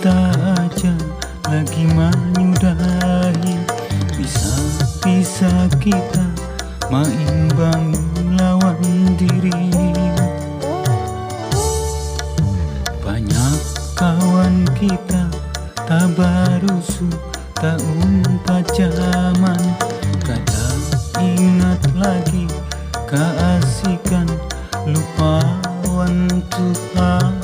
kita aja lagi menyudahi. Bisa-bisa kita mengimbangi lawan diri. Banyak kawan kita tak barusu, tak umpat zaman. Kadang ingat lagi keasikan, lupawan Tuhan.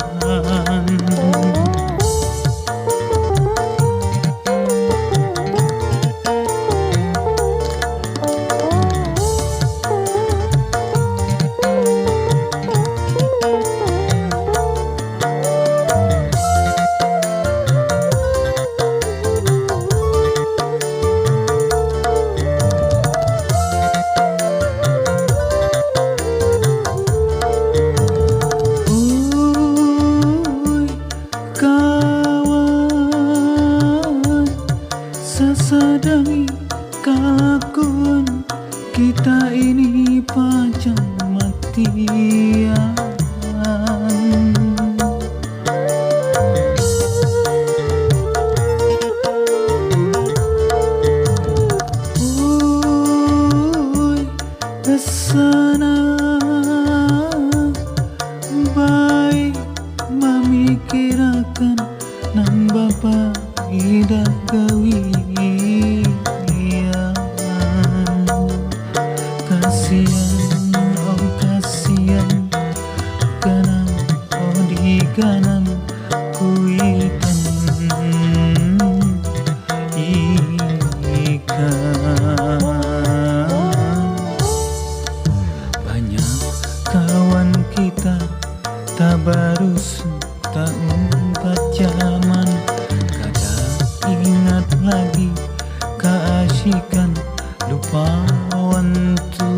Sesedang kelakuan kita ini pacang matian. Kesana baik memikirkan nang Bapa ida gawi. Kasihan, oh kasihan, kanang oh di kanang kuitan ikan. Banyak kawan kita tak barusu, tak umpat zaman. Kadang ingat lagi keasikan, lupawan Tuhan.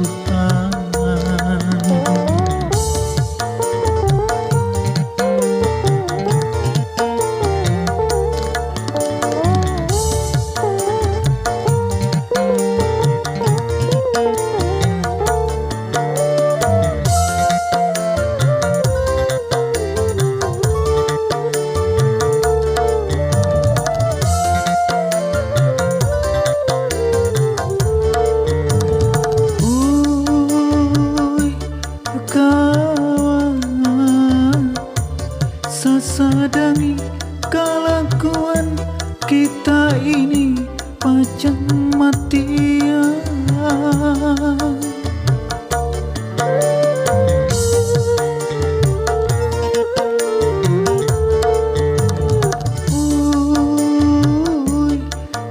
Sesedang kelakuan kita ini pacang matian.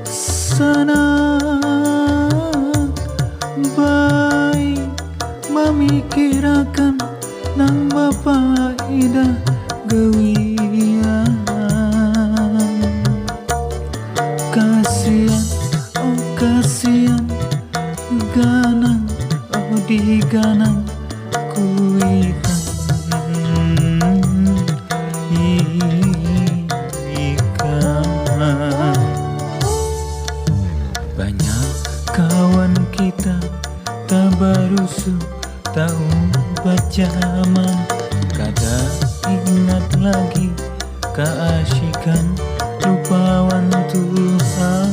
Sana baik memikirkan nang Bapa ida gawian. Kasihan, oh kasihan, ganang oh di ganang kuitan ikan. Banyak kawan kita tak barusu, tak umpat zaman. Kadang ingat lagi keasikan, lupawan Tuhan.